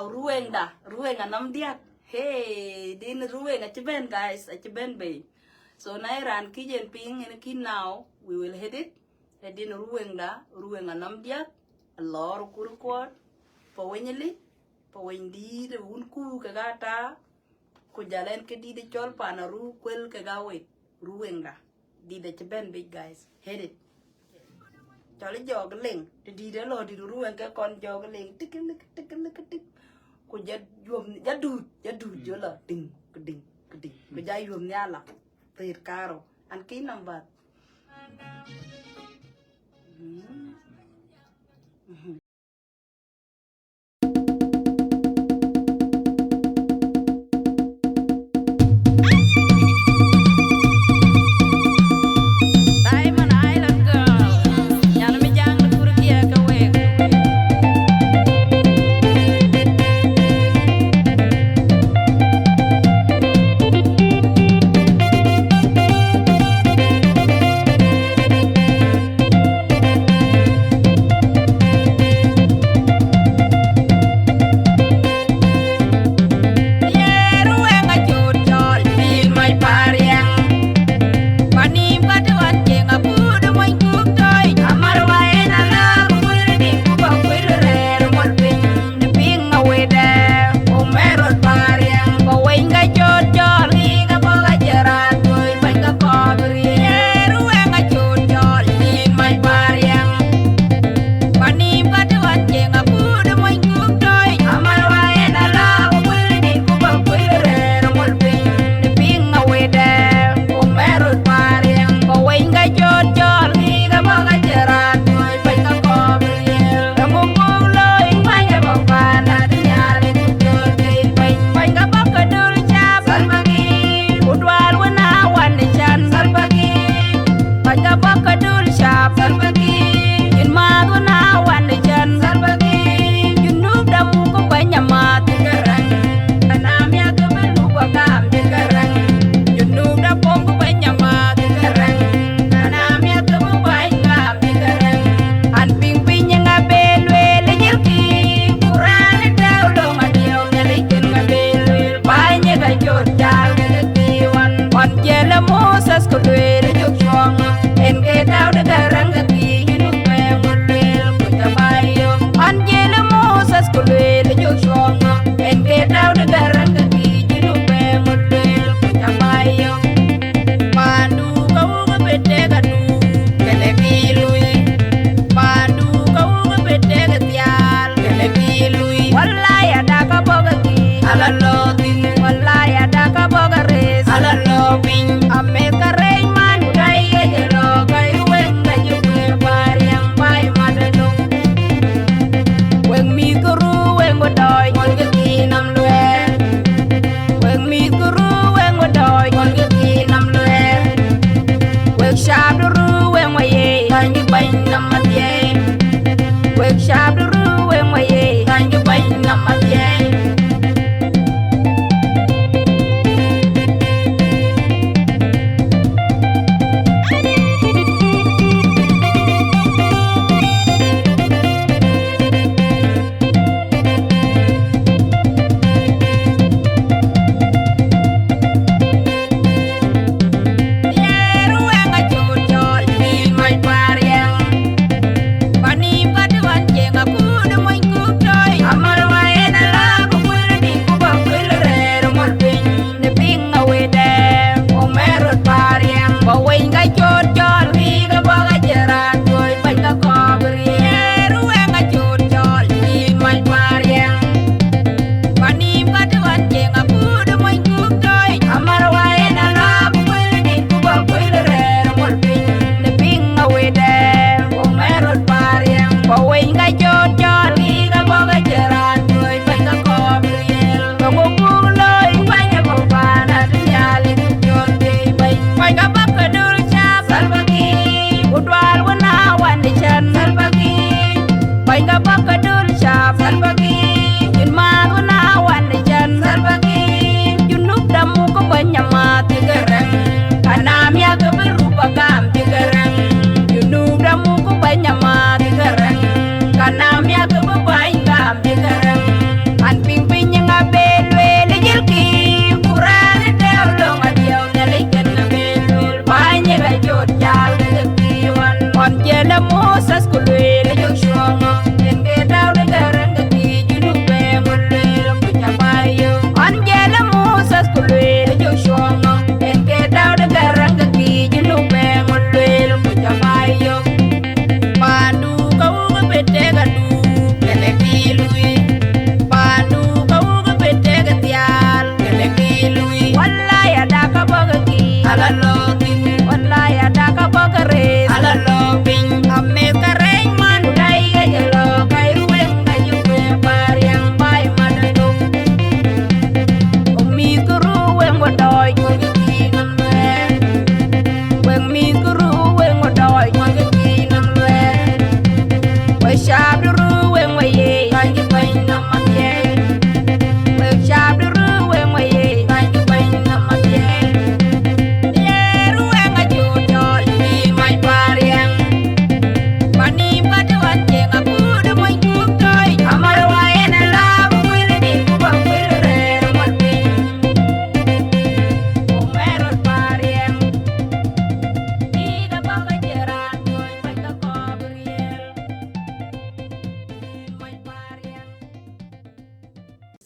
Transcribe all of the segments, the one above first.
rueng anam diak. Hey, din rueng achiben guys, achiben be. So na iran kijen ping in kin now, we will hit it. Din rueng anam diak, a lor kurukot, pawenyali, pawendi de unku kagata, kujalen ke di de chol panaru kwel kagawe, rueng da. Di de chiben big guys, hit it. Choli jog ling, di de lo di rueng ke kon jog ling, tik ku jadud jola ding keding ku jayum nyala tir karo an ki nambat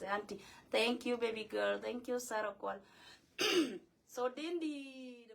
auntie. Thank you, baby girl. Thank you, Sarah Kwal. So din di